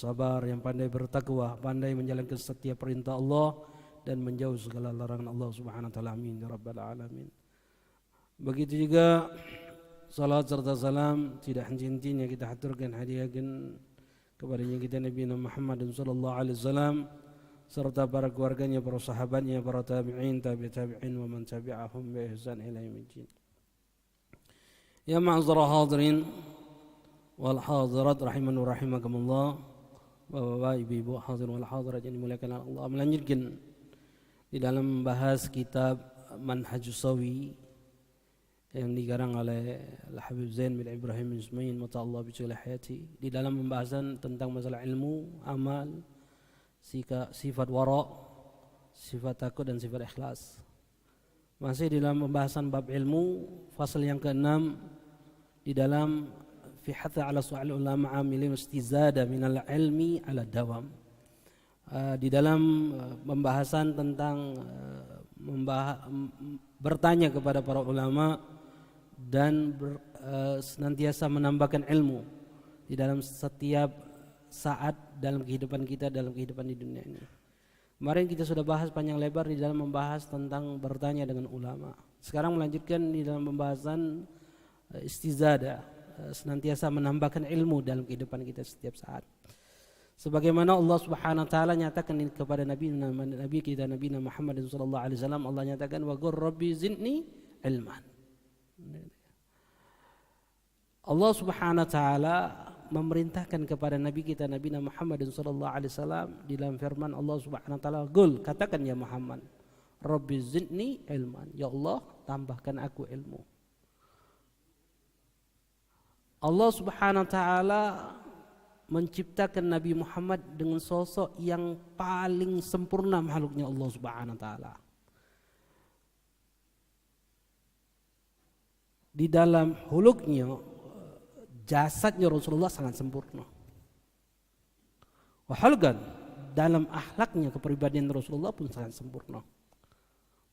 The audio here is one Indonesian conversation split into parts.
sabar, yang pandai bertakwa, pandai menjalankan setiap perintah Allah dan menjauh segala larangan Allah Subhanahu wa taala. Amin ya rabbal alamin. Begitu juga salat serta salam tidak henti-hentinya kita haturkan, hadiahkan kepadanya kita Nabi Muhammad sallallahu alaihi wasallam serta para keluarganya, para sahabatnya, para tabi'in, tabi'in wa man tabi'ahum bi ihsan ila yaumil. Ya ma'azara hadirin wal hadirat rahiman wa rahimakumullah. Bapak-bapak, ibu-ibu, hadir wal hadirat yang dimuliakan Allah, melanjutkan di dalam membahas kitab Manhajus Sawi yang dikarang oleh Al-Habib Zain bin Ibrahim bin Ismail mata'allah bi'ala hayati, di dalam pembahasan tentang masalah ilmu, amal, sifat wara', sifat takut dan sifat ikhlas. Masih di dalam pembahasan bab ilmu, fasal yang ke-6 di dalam fi hatha ala su'al ulama amilin istizada minal ilmi ala dawam. Di dalam pembahasan tentang bertanya kepada para ulama dan senantiasa menambahkan ilmu di dalam setiap saat dalam kehidupan kita, dalam kehidupan di dunia ini. Kemarin kita sudah bahas panjang lebar di dalam membahas tentang bertanya dengan ulama. Sekarang melanjutkan di dalam pembahasan istizada, senantiasa menambahkan ilmu dalam kehidupan kita setiap saat. Sebagaimana Allah Subhanahu wa taala nyatakan kepada Nabi kita Nabi Muhammad sallallahu alaihi wasallam, Allah nyatakan wa qur rabbi zidni ilman. Allah Subhanahu wa taala memerintahkan kepada Nabi kita Nabi Muhammad sallallahu alaihi wasallam di dalam firman Allah Subhanahu wa taala, "Qul," katakan ya Muhammad, "Rabbi zidni ilman." Ya Allah, tambahkan aku ilmu. Allah Subhanahu wa taala menciptakan Nabi Muhammad dengan sosok yang paling sempurna makhluknya Allah Subhanahu wa taala. Di dalam huluknya, jasadnya Rasulullah sangat sempurna. Wahulgan, dalam akhlaknya, kepribadian Rasulullah pun sangat sempurna.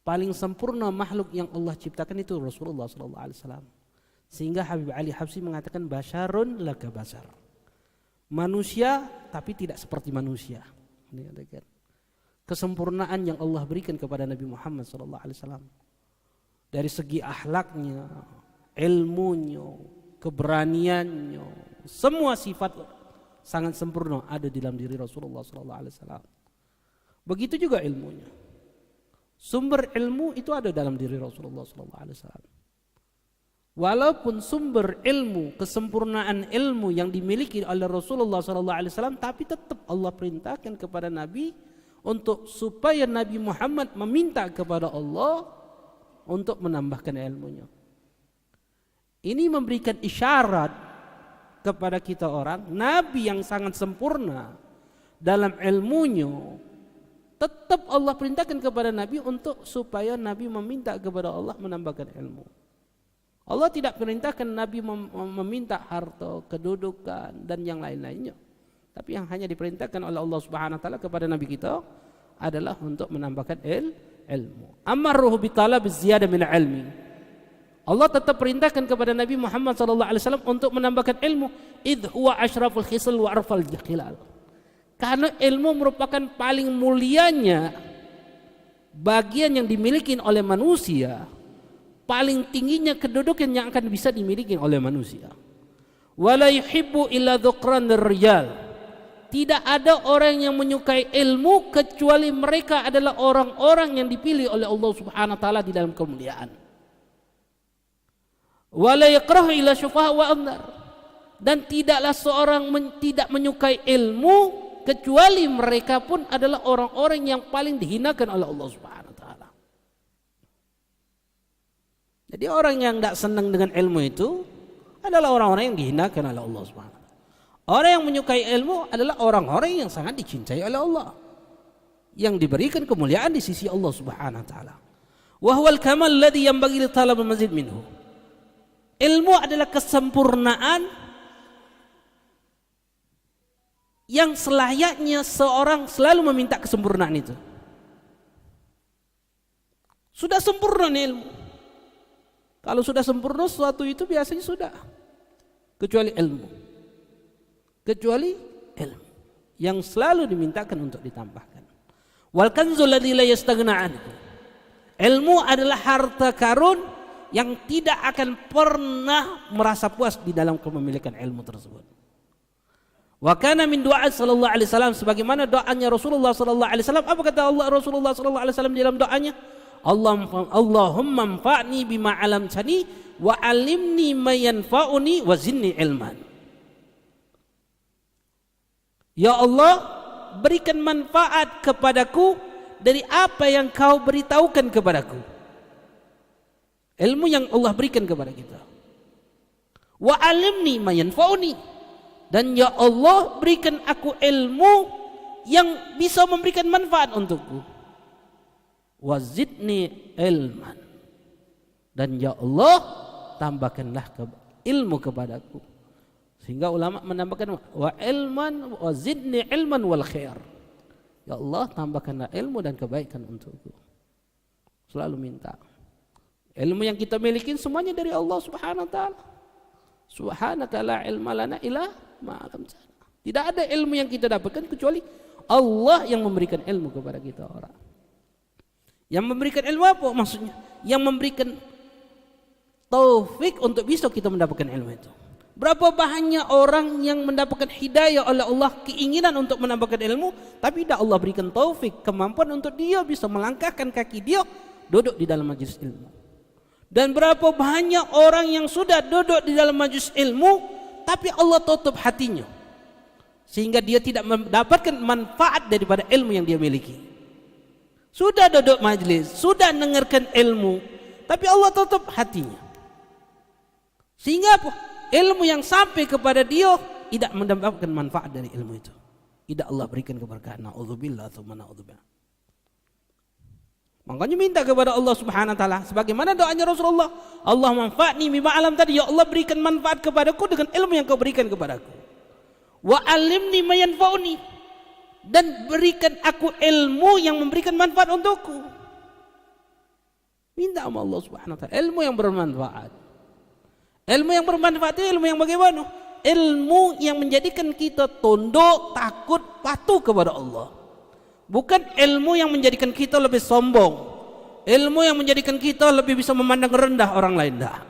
Paling sempurna makhluk yang Allah ciptakan itu Rasulullah sallallahu alaihi wasallam. Sehingga Habib Ali Habsyi mengatakan basyarun laka basyar. Manusia tapi tidak seperti manusia. Kesempurnaan yang Allah berikan kepada Nabi Muhammad sallallahu alaihi wasallam. Dari segi akhlaknya, ilmunya, keberaniannya, semua sifat sangat sempurna ada di dalam diri Rasulullah sallallahu alaihi wasallam. Begitu juga ilmunya. Sumber ilmu itu ada dalam diri Rasulullah sallallahu alaihi wasallam. Walaupun sumber ilmu, kesempurnaan ilmu yang dimiliki oleh Rasulullah sallallahu alaihi wasallam, tapi tetap Allah perintahkan kepada Nabi untuk supaya Nabi Muhammad meminta kepada Allah untuk menambahkan ilmunya. Ini memberikan isyarat kepada kita orang, Nabi yang sangat sempurna dalam ilmunya, tetap Allah perintahkan kepada Nabi untuk supaya Nabi meminta kepada Allah menambahkan ilmu. Allah tidak perintahkan Nabi meminta harta, kedudukan dan yang lain-lainnya. Tapi yang hanya diperintahkan oleh Allah Subhanahu wa taala kepada Nabi kita adalah untuk menambahkan ilmu. Amaruhu bi talab ziyadah min ilmi. Allah tetap perintahkan kepada Nabi Muhammad sallallahu alaihi wasallam untuk menambahkan ilmu, id huwa asyraful khisal wa arfal khilal. Karena ilmu merupakan paling mulianya bagian yang dimiliki oleh manusia, paling tingginya kedudukan yang akan bisa dimiliki oleh manusia. Wala yuhibbu illa dzukranir rijal. Tidak ada orang yang menyukai ilmu kecuali mereka adalah orang-orang yang dipilih oleh Allah Subhanahu wa taala di dalam kemuliaan. Wala yakrahu illa syufaha wa amdar. Dan tidaklah seorang tidak menyukai ilmu kecuali mereka pun adalah orang-orang yang paling dihinakan oleh Allah Subhanahu wa taala. Jadi orang yang tidak senang dengan ilmu itu adalah orang-orang yang dihinakan oleh Allah Subhanahu wa taala. Orang yang menyukai ilmu adalah orang-orang yang sangat dicintai oleh Allah, yang diberikan kemuliaan di sisi Allah Subhanahu wa taala. Wa huwal kamal ladzi yanbaghi li talabil mazid minhu. Ilmu adalah kesempurnaan yang selayaknya seorang selalu meminta kesempurnaan itu. Sudah sempurna nih ilmu. Kalau sudah sempurna sesuatu itu biasanya sudah. Kecuali ilmu. yang selalu dimintakan untuk ditambahkan. Wal kanzul ladzi la yastaghna anhu. Ilmu adalah harta karun yang tidak akan pernah merasa puas di dalam kepemilikan ilmu tersebut. Wa kana min du'a sallallahu alaihi wasallam, sebagaimana doanya Rasulullah sallallahu alaihi wasallam. Apa kata Allah Rasulullah sallallahu alaihi wasallam di dalam doanya? Allahumma anfa'ni bima 'allamtani wa 'allimni ma yanfa'uni wa zidni ilman. Ya Allah, berikan manfaat kepadaku dari apa yang kau beritahukan kepadaku. Ilmu yang Allah berikan kepada kita. Wa 'allimni ma yanfa'uni, dan ya Allah berikan aku ilmu yang bisa memberikan manfaat untukku. Wazidni ilman, dan ya Allah tambahkanlah ilmu kepadaku. Sehingga ulama menambahkan wa ilman wazidni ilman wal khair. Ya Allah tambahkanlah ilmu dan kebaikan untukku. Selalu minta. Ilmu yang kita miliki semuanya dari Allah Subhanahu wa taala. Subhanaka la ilma lana illa ma 'allamtana. Tidak ada ilmu yang kita dapatkan kecuali Allah yang memberikan ilmu kepada kita orang. Yang memberikan ilmu apa maksudnya? Yang memberikan taufik untuk bisa kita mendapatkan ilmu itu. Berapa banyak orang yang mendapatkan hidayah oleh Allah, keinginan untuk mendapatkan ilmu, tapi tidak Allah berikan taufik, kemampuan untuk dia bisa melangkahkan kaki dia duduk di dalam majelis ilmu. Dan berapa banyak orang yang sudah duduk di dalam majelis ilmu tapi Allah tutup hatinya sehingga dia tidak mendapatkan manfaat daripada ilmu yang dia miliki. Sudah duduk majelis, sudah dengarkan ilmu, tapi Allah tutup hatinya. Sehingga apa? Ilmu yang sampai kepada dia tidak mendapatkan manfaat dari ilmu itu. Tidak Allah berikan keberkahan. Na'udzubillah tsumma na'udzubillah. Makanya minta kepada Allah Subhanahu wa taala sebagaimana doanya Rasulullah, Allah manfa'ni bima 'allamtani, ya Allah berikan manfaat kepadaku dengan ilmu yang kau berikan kepadaku. Wa 'allimni ma yanfa'uni, dan berikan aku ilmu yang memberikan manfaat untukku. Minta sama Allah Subhanahu wa taala ilmu yang bermanfaat. Ilmu yang bermanfaat itu ilmu yang bagaimana? Ilmu yang menjadikan kita tunduk, takut, patuh kepada Allah. Bukan ilmu yang menjadikan kita lebih sombong, ilmu yang menjadikan kita lebih bisa memandang rendah orang lain, dah.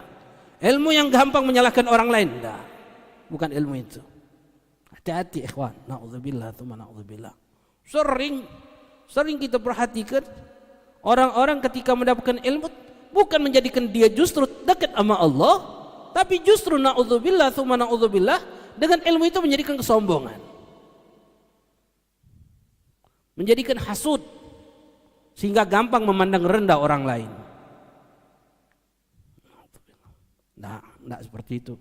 Ilmu yang gampang menyalahkan orang lain, dah. Bukan ilmu itu. Hati-hati ikhwan. Na'udzubillah tsumma na'udzubillah. Sering kita perhatikan orang-orang ketika mendapatkan ilmu bukan menjadikan dia justru dekat sama Allah, tapi justru na'udzubillah tsumma na'udzubillah dengan ilmu itu menjadikan kesombongan, menjadikan hasud sehingga gampang memandang rendah orang lain. Nah, tidak seperti itu.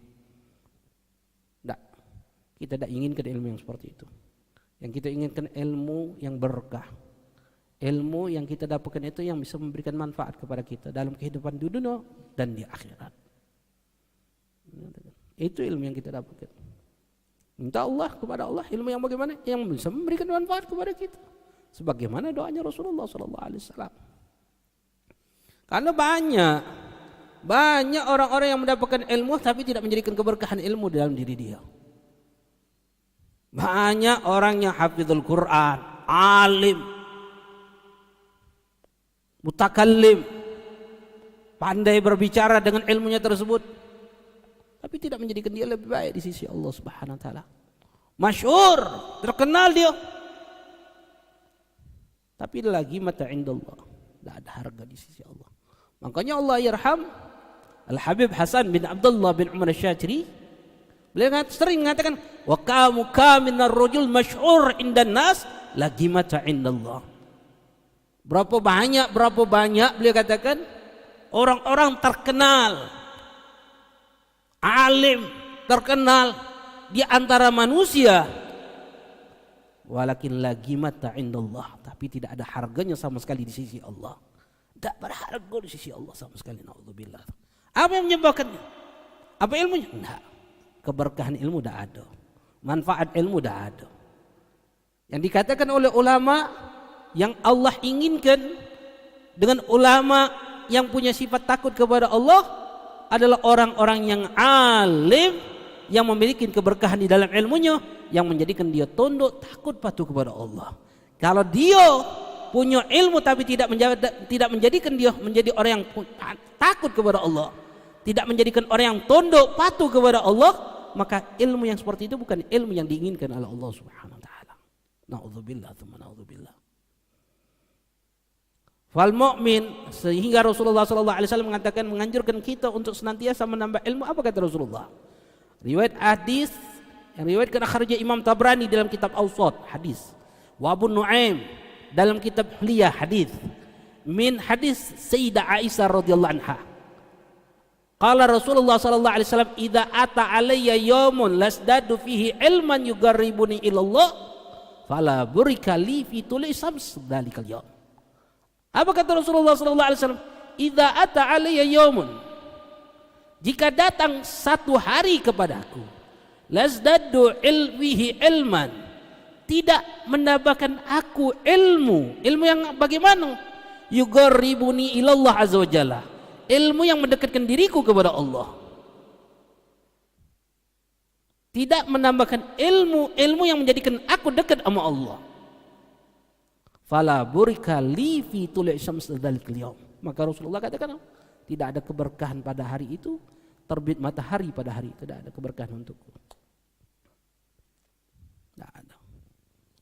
Tidak. Kita tidak inginkan ilmu yang seperti itu. Yang kita inginkan ilmu yang berkah. Ilmu yang kita dapatkan itu yang bisa memberikan manfaat kepada kita dalam kehidupan di dunia dan di akhirat. Itu ilmu yang kita dapatkan. Minta Allah kepada Allah ilmu yang bagaimana? Yang bisa memberikan manfaat kepada kita. Sebagaimana doanya Rasulullah sallallahu alaihi wasallam. Karena banyak orang-orang yang mendapatkan ilmu tapi tidak menjadikan keberkahan ilmu dalam diri dia. Banyak orang yang hafizul Quran, alim, mutakallim, pandai berbicara dengan ilmunya tersebut, tapi tidak menjadikan dia lebih baik di sisi Allah Subhanahu wa taala. Masyhur, terkenal dia, tapi lagi mata indallah, tidak ada harga di sisi Allah. Makanya Allah yarham Al-Habib Hasan bin Abdullah bin Umar Asy-Syatiri, beliau sering mengatakan wa kamu kaminar rajul masyhur indan nas lagi mata indallah. Berapa banyak beliau katakan orang-orang terkenal, alim, terkenal di antara manusia, walakin lagi mata indallah, tapi tidak ada harganya sama sekali di sisi Allah. Tidak berharga di sisi Allah sama sekali. Na'udzubillah. Apa yang menyebabkannya? Apa ilmunya? Enggak. Keberkahan ilmu tidak ada. Manfaat ilmu tidak ada. Yang dikatakan oleh ulama yang Allah inginkan dengan ulama yang punya sifat takut kepada Allah adalah orang-orang yang alim, yang memiliki keberkahan di dalam ilmunya, yang menjadikan dia tunduk, takut, patuh kepada Allah. Kalau dia punya ilmu tapi tidak menjadikan dia menjadi orang yang takut kepada Allah, tidak menjadikan orang yang tunduk, patuh kepada Allah, maka ilmu yang seperti itu bukan ilmu yang diinginkan oleh Allah Subhanahu wa taala. Na'udzubillah tsumma na'udzubillah. Fal mu'min, sehingga Rasulullah SAW mengatakan, menganjurkan kita untuk senantiasa menambah ilmu. Apa kata Rasulullah? Riwayat hadis yang riwayatkan akhrajah Imam Tabrani dalam kitab Awsat hadis, wa Abu Nuaim dalam kitab Hilyah hadis, min hadis Sayyidah Aisyah radhiyallahu anha. Qala Rasulullah sallallahu alaihi wasallam, idza ata alayya yaumun lasdadu fihi ilman yugarribuni ilallah fala burika li fi tuli sams dalikal yaum. Apa kata Rasulullah sallallahu alaihi wasallam? Idza ata alayya yaumun, jika datang satu hari kepadaku, lasdadu ilmihi ilman, tidak menambahkan aku ilmu yang bagaimana? Yugarribuni ilallah azza wajalla, ilmu yang mendekatkan diriku kepada Allah. Tidak menambahkan ilmu yang menjadikan aku dekat sama Allah. Fala burika li fi tulu'i syams dzalikal yaum. Maka Rasulullah katakan, tidak ada keberkahan pada hari itu, terbit matahari pada hari itu, tidak ada keberkahan untukku. Tidak ada.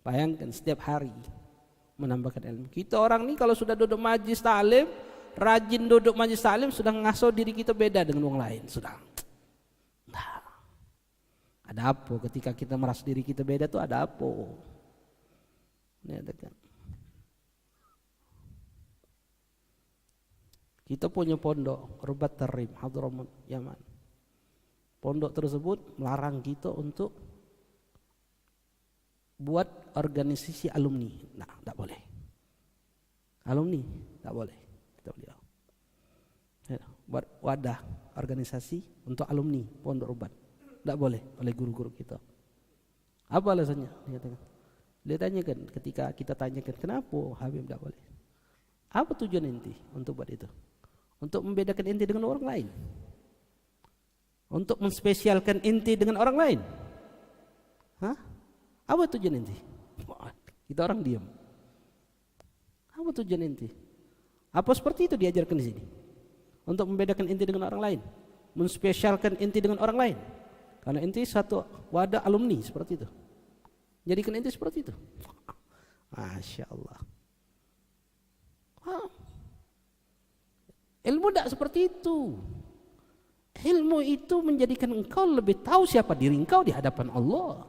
Bayangkan setiap hari menambahkan ilmu. Kita orang ini kalau sudah duduk majlis ta'lim, rajin duduk majlis ta'lim, sudah ngaso diri kita beda dengan orang lain, sudah. Nah, ada apa ketika kita merasa diri kita beda tuh ada apa? Ini ada kan. Kita punya pondok Rubat Tarim Hadramut Yaman. Pondok tersebut melarang kita untuk buat organisasi alumni. Nah, tidak boleh. Alumni tidak boleh. Kita beliau. Buat wadah organisasi untuk alumni Pondok Rubat. Tidak boleh oleh guru-guru kita. Apa alasannya? Dia tanyakan, ketika kita tanyakan kenapa Habib tidak boleh. Apa tujuan inti untuk buat itu? Untuk membedakan inti dengan orang lain, untuk menspesialkan inti dengan orang lain. Hah? Apa tujuan inti? Kita orang diam. Apa tujuan inti? Apa seperti itu diajarkan di sini? Untuk membedakan inti dengan orang lain, menspesialkan inti dengan orang lain. Karena inti satu wadah alumni seperti itu. Jadikan inti seperti itu. Masya Allah. Ilmu tidak seperti itu. Ilmu itu menjadikan engkau lebih tahu siapa diri engkau di hadapan Allah.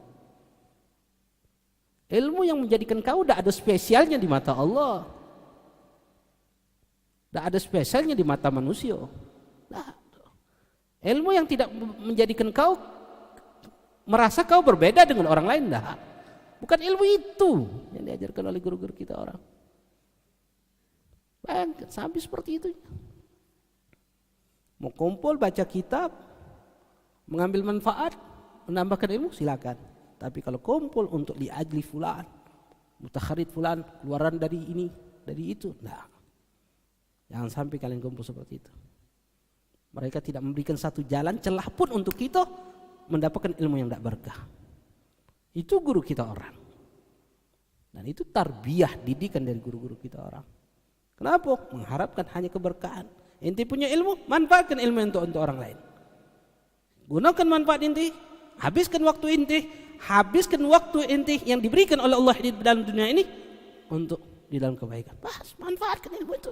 Ilmu yang menjadikan engkau tidak ada spesialnya di mata Allah, tidak ada spesialnya di mata manusia. Nah, ilmu yang tidak menjadikan engkau merasa kau berbeda dengan orang lain, dah. Bukan ilmu itu yang diajarkan oleh guru-guru kita orang. Bayangkan sampai seperti itu. Mau kumpul baca kitab, mengambil manfaat, menambahkan ilmu, silakan. Tapi kalau kumpul untuk liajli fulan, mutakharid fulan, keluaran dari ini, dari itu, nah, jangan sampai kalian kumpul seperti itu. Mereka tidak memberikan satu jalan celah pun untuk kita mendapatkan ilmu yang tidak berkah. Itu guru kita orang. Dan itu tarbiyah, didikan dari guru-guru kita orang. Kenapa? Mengharapkan hanya keberkahan. Inti punya ilmu, manfaatkan ilmu untuk orang lain. Gunakan manfaat inti, habiskan waktu inti yang diberikan oleh Allah di dalam dunia ini untuk di dalam kebaikan. Manfaatkan ilmu itu.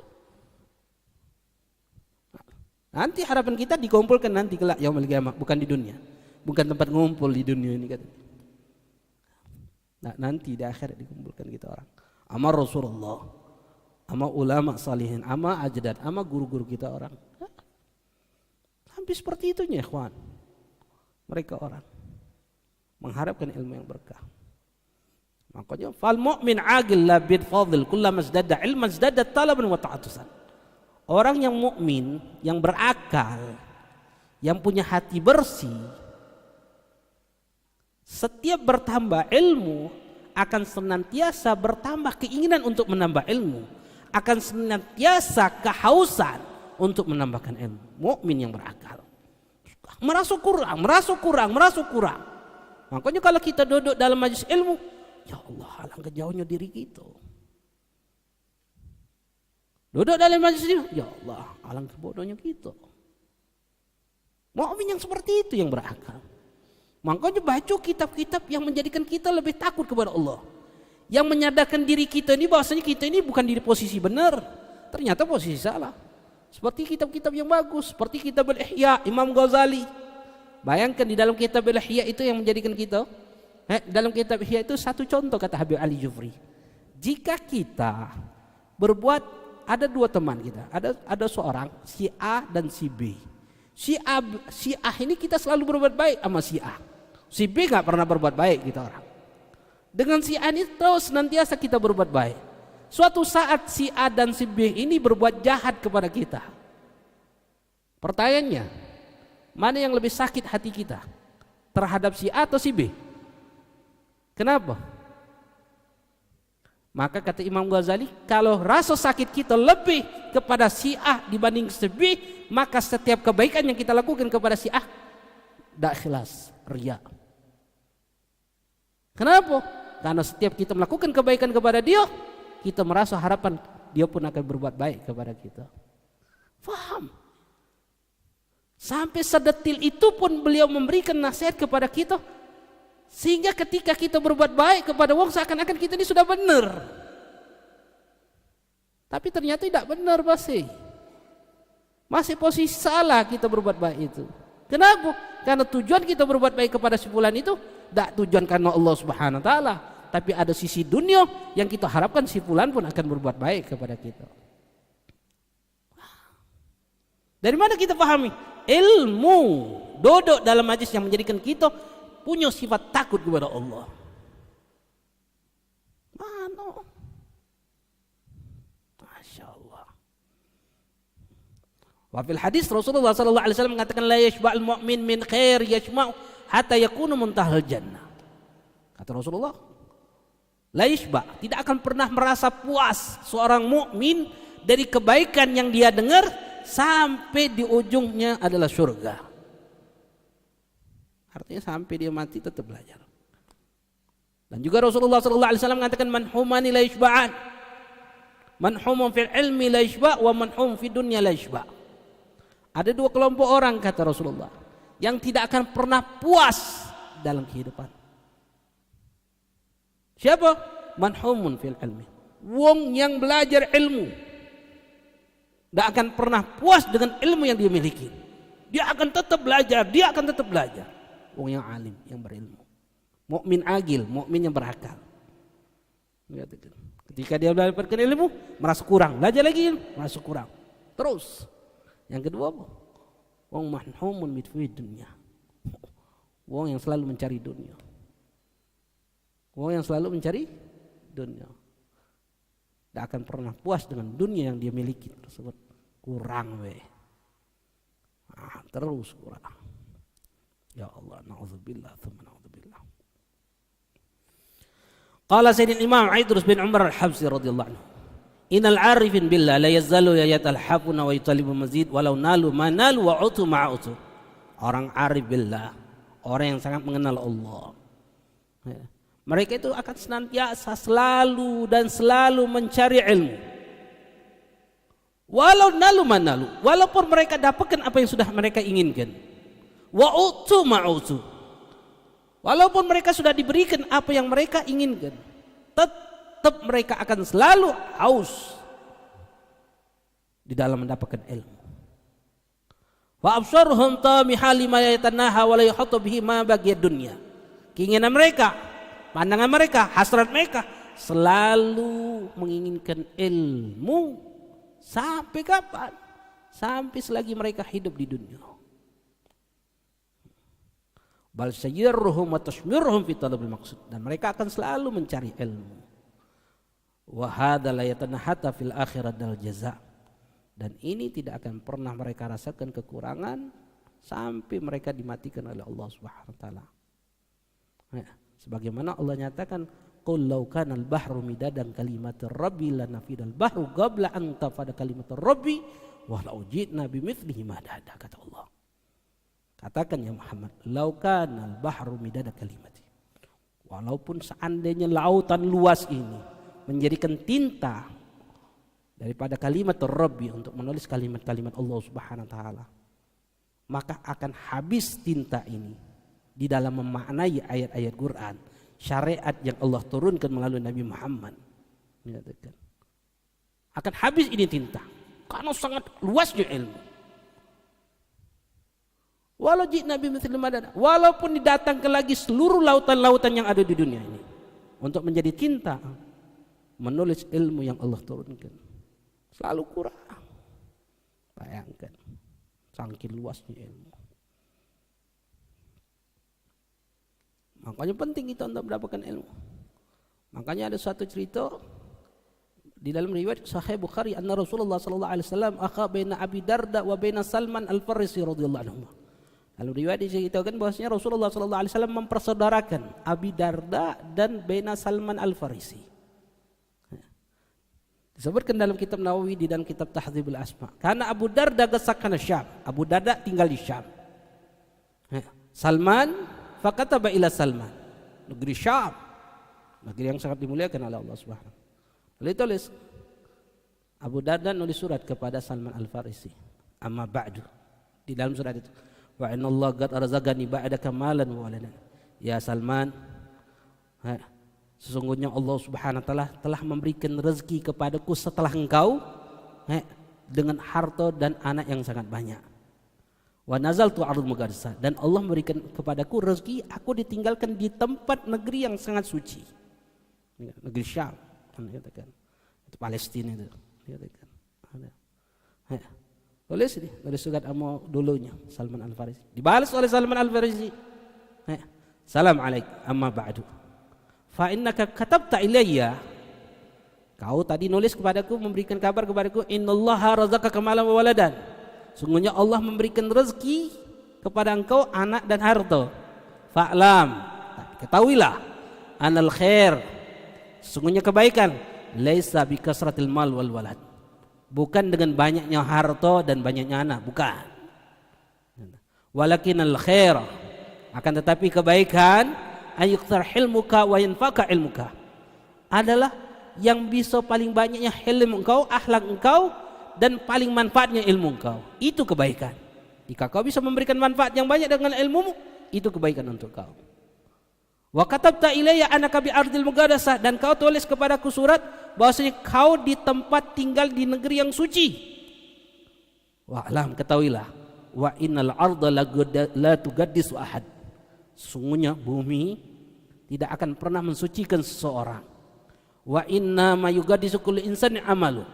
Nanti harapan kita dikumpulkan nanti kelak yaumul qiyamah, bukan di dunia. Bukan tempat ngumpul di dunia ini kan. Nah, nanti di akhirat dikumpulkan kita orang. Amar Rasulullah, ama ulama salihin, ama ajdad, ama guru-guru kita orang. Hampir seperti itunya, ikhwan. Mereka orang mengharapkan ilmu yang berkah. Makanya fal mu'min aqil la bid fadil kullama izdada ilman izdada talaban wa ta'atusan. Orang yang mukmin, yang berakal, yang punya hati bersih, setiap bertambah ilmu akan senantiasa bertambah keinginan untuk menambah ilmu, akan senantiasa kehausan untuk menambahkan ilmu. Mukmin yang berakal. merasa kurang. Makanya kalau kita duduk dalam majelis ilmu, ya Allah, alangkah jauhnya diri kita. Duduk dalam majelis ilmu, ya Allah, alangkah bodohnya kita. Mukmin yang seperti itu yang berakal. Makanya baca kitab-kitab yang menjadikan kita lebih takut kepada Allah. Yang menyadarkan diri kita ini bahwasanya kita ini bukan di posisi benar, ternyata posisi salah. Seperti kitab-kitab yang bagus, seperti kitab Al-Ihya Imam Ghazali. Bayangkan di dalam kitab Al-Ihya itu yang menjadikan kita, dalam kitab Ihya itu satu contoh kata Habib Ali Jufri. Jika kita berbuat, ada dua teman kita, ada seorang si A dan si B. Si A ini kita selalu berbuat baik sama si A. Si B nggak pernah berbuat baik kita orang. Dengan si A ini terus senantiasa kita berbuat baik. Suatu saat si A dan si B ini berbuat jahat kepada kita. Pertanyaannya, mana yang lebih sakit hati kita? Terhadap si A atau si B? Kenapa? Maka kata Imam Ghazali, kalau rasa sakit kita lebih kepada si A dibanding si B, maka setiap kebaikan yang kita lakukan kepada si A tidak ikhlas, riya. Kenapa? Karena setiap kita melakukan kebaikan kepada dia, kita merasa harapan dia pun akan berbuat baik kepada kita. Faham? Sampai sedetil itu pun beliau memberikan nasihat kepada kita, sehingga ketika kita berbuat baik kepada wong seakan-akan kita ini sudah benar. Tapi ternyata tidak benar, masih posisi salah kita berbuat baik itu. Kenapa? Karena tujuan kita berbuat baik kepada si fulan itu tidak tujuan karena Allah Subhanahu wa taala, tapi ada sisi dunia yang kita harapkan si fulan pun akan berbuat baik kepada kita. Dari mana kita pahami? Ilmu duduk dalam majlis yang menjadikan kita punya sifat takut kepada Allah. Mana? Masya Allah. Wa fil hadis Rasulullah sallallahu alaihi wasallam mengatakan la yashba'ul mu'min min khair yashma'u hatta yakunu muntahal jannah. Kata Rasulullah, la yashba', tidak akan pernah merasa puas seorang mukmin dari kebaikan yang dia dengar sampai di ujungnya adalah surga. Artinya sampai dia mati tetap belajar. Dan juga Rasulullah sallallahu alaihi wasallam mengatakan man humani la yashba'an. Man humum fil ilmi la yashba' wa man hum fid dunya la yashba'. Ada dua kelompok orang kata Rasulullah yang tidak akan pernah puas dalam kehidupan. Siapa? Man humun fil ilmi. Wong yang belajar ilmu tidak akan pernah puas dengan ilmu yang dia miliki. Dia akan tetap belajar, Wong yang alim, yang berilmu. Mukmin agil, mukmin yang berakal. Ketika dia mendapatkan ilmu, merasa kurang, belajar lagi, merasa kurang. Terus. Yang kedua, wong mahmumun bid dunya. Wong yang selalu mencari dunia. Tidak akan pernah puas dengan dunia yang dia miliki tersebut. Kurang terus kurang. Ya Allah, na'udzubillah, thumma na'udzubillah. Qala Sayyidina Imam Idrus bin Umar al-Habsyi radhiyallahu anhu, innal arifin billah la yazalu yatalhafuna wa yutalibu mazid walau nalu ma nalu wa utu ma utu. Orang arif billah, orang yang sangat mengenal Allah, mereka itu akan senantiasa selalu mencari ilmu. Walau nalu manalu, walaupun mereka dapatkan apa yang sudah mereka inginkan. Wa utu ma'utu, walaupun mereka sudah diberikan apa yang mereka inginkan, tetap mereka akan selalu haus di dalam mendapatkan ilmu. Wa absaruhum tamiha lima yatanaha wa la yuhatu bihi ma baqiya dunya. Keinginan mereka, pandangan mereka, hasrat mereka selalu menginginkan ilmu. Sampai kapan? Sampai selagi mereka hidup di dunia. Bal sayyirruhum wa tashmirruhum fi talabil maqsud, dan mereka akan selalu mencari ilmu. Wa hadza la yatanahata fil akhirah dal jaza, dan ini tidak akan pernah mereka rasakan kekurangan sampai mereka dimatikan oleh Allah Subhanahu wa taala. Sebagaimana Allah nyatakan, qul law kana al-bahru midadan kalimatir rabbi lanafidal bahru qabla an tafada kalimatur rabbi wa law ji'na bimithlihi madada, kata Allah. Katakan ya Muhammad, lau kanal bahru midada kalimati. Walaupun seandainya lautan luas ini menjadikan tinta daripada kalimat Rabbi untuk menulis kalimat-kalimat Allah Subhanahu wa taala, maka akan habis tinta ini di dalam memaknai ayat-ayat Quran, syariat yang Allah turunkan melalui Nabi Muhammad. Akan habis ini tinta karena sangat luasnya ilmu. Walau ji'na bimithli madad, walaupun didatangkan lagi seluruh lautan-lautan yang ada di dunia ini untuk menjadi tinta menulis ilmu yang Allah turunkan, selalu kurang. Bayangkan saking luasnya ilmu. Makanya penting kita untuk mendapatkan ilmu. Makanya ada suatu cerita di dalam riwayat Sahih Bukhari, anna Rasulullah sallallahu alaihi wasallam akha baina Abi Darda wa baina Salman Al-Farisi radhiyallahu anhu. Lalu riwayat diceritakan bahwasanya Rasulullah sallallahu alaihi wasallam mempersaudarakan Abi Darda dan baina Salman Al-Farisi. Disebutkan dalam kitab Nawawi di dalam kitab Tahdzibul Asma. Karena Abu Darda sakana Syam. Abu Darda tinggal di Syam. Salman fakataba ila Salman, negeri Syam, negeri yang sangat dimuliakan oleh Allah Subhanahu. Lalu tulis Abu Darda nulis surat kepada Salman Al-Farisi. Amma ba'du. Di dalam surat itu, wa inna Allah qad arzaqani ba'daka malan wa waladan. Ya Salman, sesungguhnya Allah Subhanahu wa taala telah memberikan rezeki kepadaku setelah engkau dengan harta dan anak yang sangat banyak. Wa nazaltu ardul muqaddasah, dan Allah memberikan kepadaku rezeki aku ditinggalkan di tempat negeri yang sangat suci. Negeri Syam, dikatakan. Itu Palestina itu, dikatakan. Tulis ini, tulis surat Amo dulunya Salman Al-Farisi. Dibalas oleh Salman Al-Farisi. Salam alaik amma ba'du. Fa innaka katabta ilayya. Kau tadi nulis kepadaku, memberikan kabar kepadaku, innallaha razaqaka malan wa waladan. Sungguhnya Allah memberikan rezeki kepada engkau anak dan harta. Fa'lam, ketahuilah, anal khair, sesungguhnya kebaikan, laisa bikasratil mal wal walad, bukan dengan banyaknya harta dan banyaknya anak, bukan. Walakinal khair, akan tetapi kebaikan, ayyukthar hilmuka wa yanfaka ilmuka, adalah yang bisa paling banyaknya ilmu engkau, akhlak engkau, dan paling manfaatnya ilmu engkau. Itu kebaikan. Jika kau bisa memberikan manfaat yang banyak dengan ilmumu, itu kebaikan untuk kau. Wa katabta ilayya annaka bi ardil muqaddasah, dan kau tulis kepadaku surat bahwasanya kau di tempat tinggal di negeri yang suci. Wa alam, ketahuilah, wa innal arda la tugaddisu ahad, sesungguhnya bumi tidak akan pernah mensucikan seseorang. Wa inna ma yugaddisu kullu insani amalu,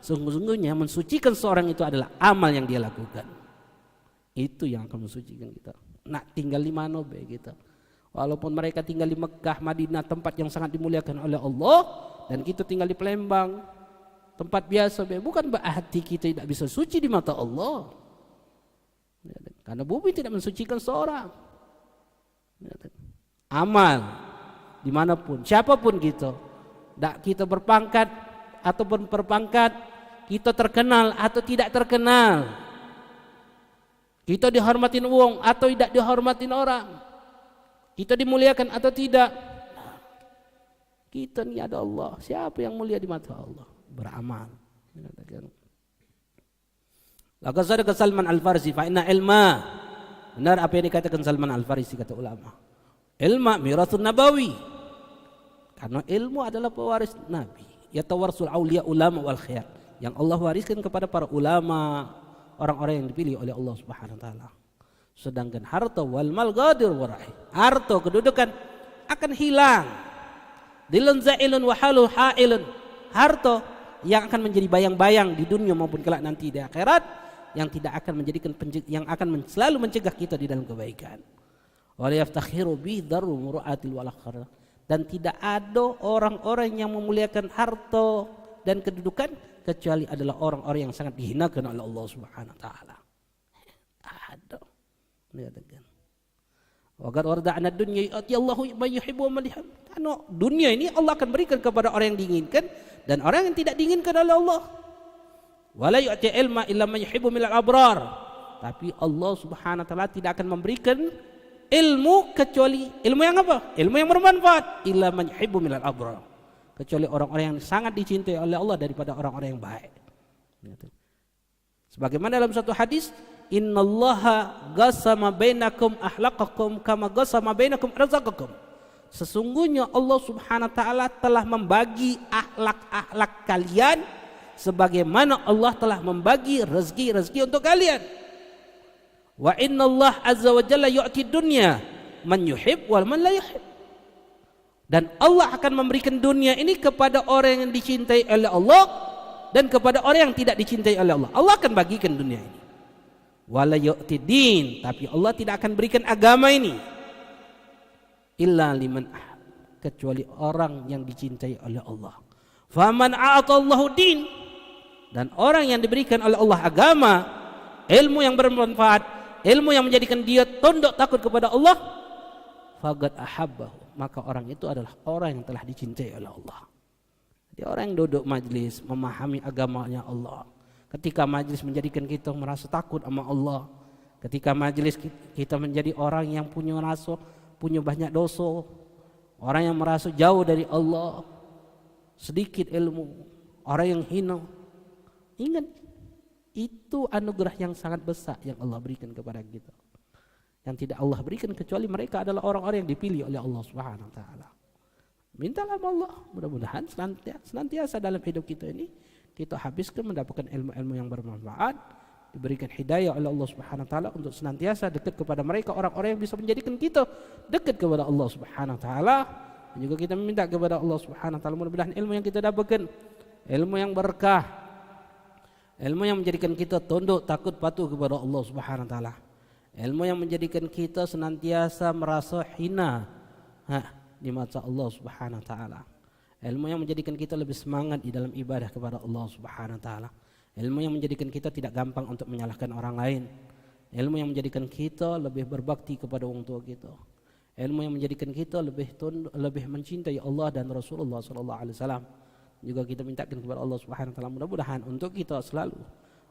sungguhnya mensucikan seorang itu adalah amal yang dia lakukan. Itu yang akan mensucikan kita. Nak tinggal di mana be kita. Walaupun mereka tinggal di Mekah, Madinah, tempat yang sangat dimuliakan oleh Allah, dan kita tinggal di Palembang, tempat biasa be, bukan berarti kita tidak bisa suci di mata Allah. Karena bumi tidak mensucikan seorang. Amal dimanapun, siapapun kita, tak kita berpangkat ataupun berpangkat, kita terkenal atau tidak terkenal, kita dihormatin wong atau tidak dihormatin orang, kita dimuliakan atau tidak, kita ni ada Allah. Siapa yang mulia di mata Allah? Beramal. Laqad sadaqa Salman Al-Farisi fa inna ilma, benar apa yang dikatakan Salman Al-Farisi, kata ulama, ilma mirathun nabawi, karena ilmu adalah pewaris Nabi. Yatawarsul auliya ulama wal khair, yang Allah wariskan kepada para ulama, orang-orang yang dipilih oleh Allah Subhanahu wa taala. Sedangkan harta wal mal ghadir warai, harta kedudukan akan hilang. Dilun zailun wa halu hailun, harta yang akan menjadi bayang-bayang di dunia maupun kelak nanti di akhirat, yang tidak akan menjadikan yang akan selalu mencegah kita di dalam kebaikan. Wa la yaftakhiru bi darru muru'atil wal akhirah, dan tidak ada orang-orang yang memuliakan harta dan kedudukan kecuali adalah orang-orang yang sangat dihinakan oleh Allah Subhanahu wa taala. Ada. Dikatakan. Wa qad warada anad dunya ya'tiyallahu man yuhibbu wa man yuhib. Karena dunia ini Allah akan berikan kepada orang yang diinginkan dan orang yang tidak diinginkan oleh Allah. Wala yu'ti ilma illa man yuhibbu minal abrar. Tapi Allah Subhanahu wa taala tidak akan memberikan ilmu kecuali ilmu yang apa? Ilmu yang bermanfaat. Illa man yuhibbu minal abrar. Kecuali orang-orang yang sangat dicintai oleh Allah daripada orang-orang yang baik. Sebagaimana dalam satu hadis, innallaha qasama bainakum ahlaqakum kama qasama bainakum arzaqakum. Sesungguhnya Allah Subhanahu wa taala telah membagi akhlak-akhlak kalian sebagaimana Allah telah membagi rezeki-rezeki untuk kalian. Wa innallaha azza wa jalla yu'ti dunya man yuhib wal man la yuhib. Dan Allah akan memberikan dunia ini kepada orang yang dicintai oleh Allah dan kepada orang yang tidak dicintai oleh Allah. Allah akan bagikan dunia ini. Wala yu'ti din, tapi Allah tidak akan berikan agama ini illa liman kecuali orang yang dicintai oleh Allah. Faman a'atallahu din, dan orang yang diberikan oleh Allah agama, ilmu yang bermanfaat, ilmu yang menjadikan dia tunduk takut kepada Allah, faqad ahabbahu, maka orang itu adalah orang yang telah dicintai oleh Allah. Dia orang yang duduk majlis memahami agamanya Allah. Ketika majlis menjadikan kita merasa takut sama Allah. Ketika majlis kita menjadi orang yang punya banyak dosa, orang yang merasa jauh dari Allah, sedikit ilmu, orang yang hina. Ingat, itu anugerah yang sangat besar yang Allah berikan kepada kita. Yang tidak Allah berikan kecuali mereka adalah orang-orang yang dipilih oleh Allah Subhanahu wa taala. Mintalah Allah, mudah-mudahan senantiasa dalam hidup kita ini kita habiskan mendapatkan ilmu-ilmu yang bermanfaat, diberikan hidayah oleh Allah Subhanahu wa taala untuk senantiasa dekat kepada mereka, orang-orang yang bisa menjadikan kita dekat kepada Allah Subhanahu wa taala. Dan juga kita meminta kepada Allah Subhanahu wa taala mudah-mudahan ilmu yang kita dapatkan ilmu yang berkah, ilmu yang menjadikan kita tunduk takut patuh kepada Allah Subhanahu wa taala, ilmu yang menjadikan kita senantiasa merasa hina di mata Allah Subhanahu wa taala, ilmu yang menjadikan kita lebih semangat di dalam ibadah kepada Allah Subhanahu wa taala, ilmu yang menjadikan kita tidak gampang untuk menyalahkan orang lain, ilmu yang menjadikan kita lebih berbakti kepada orang tua kita, ilmu yang menjadikan kita lebih mencintai Allah dan Rasulullah sallallahu alaihi wasallam. Juga kita mintakan kepada Allah Subhanahu wa taala mudah-mudahan untuk kita selalu,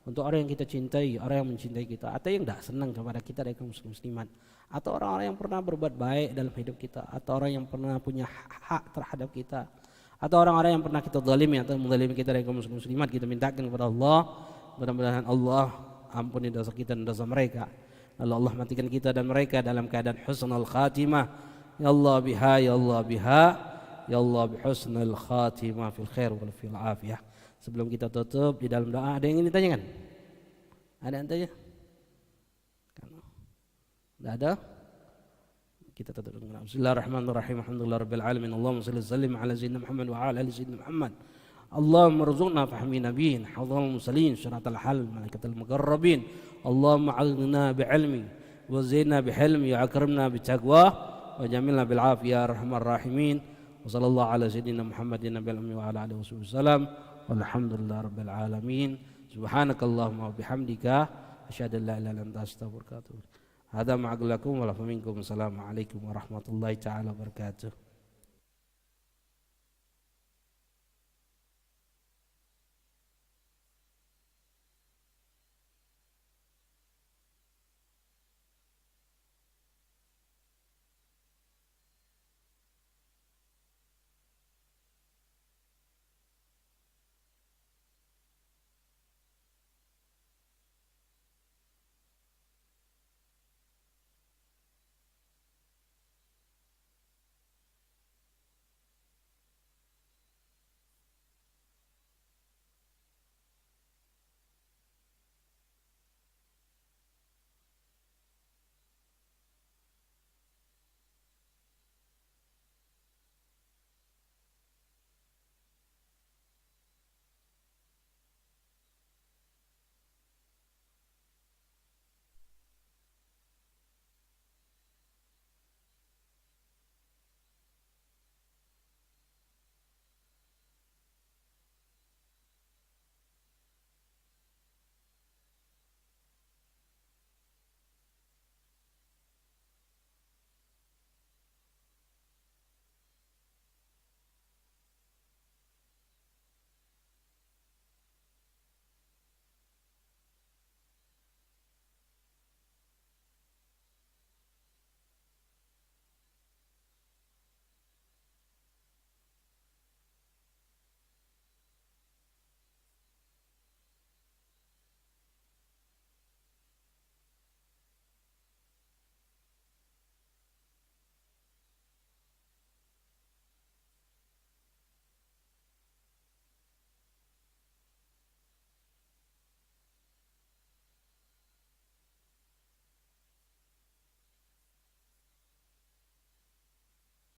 untuk orang yang kita cintai, orang yang mencintai kita, atau yang tidak senang kepada kita dari kaum muslimat, atau orang-orang yang pernah berbuat baik dalam hidup kita, atau orang yang pernah punya hak terhadap kita, atau orang-orang yang pernah kita zalimi atau menzalimi kita dari kaum muslimat, kita mintakan kepada Allah mudah-mudahan Allah ampuni dosa kita dan dosa mereka. Lalu Allah matikan kita dan mereka dalam keadaan husnul khatimah. Ya Allah biha, ya Allah biha, ya Allah bihusnul khatimah fil khair wal fil afiyah. Sebelum kita tutup di dalam doa, ada yang ingin ditanyakan? Ada yang tanya? Tidak ada? Kita tutup dengan Bismillahirrahmanirrahim. Alhamdulillahirabbil alamin. Allahumma shalli wa sallim ala sayyidina Muhammad wa ala ali sayyidina Muhammad. Allahumma rzuqna fahmi nabiyyin, hadzal mursalin, syaratal hal, malaikatul muqarrabin. Allahumma aghna bi'ilmi wa zidna bihilmi wa akrimna bitaqwa wa jamilna bil afiyah ya arhamar rahimin. Wa sallallahu ala sayyidina Muhammadin nabiyil ummi wa ala alihi wasallam. Walhamdulillah rabbil alamin. Subhanakallahumma wa bihamdika asyhadu an la ilaha illa anta astaghfiruka wa atubu ilaik. Hada ma'akum wa la minkum. Assalamualaikum warahmatullahi taala wabarakatuh.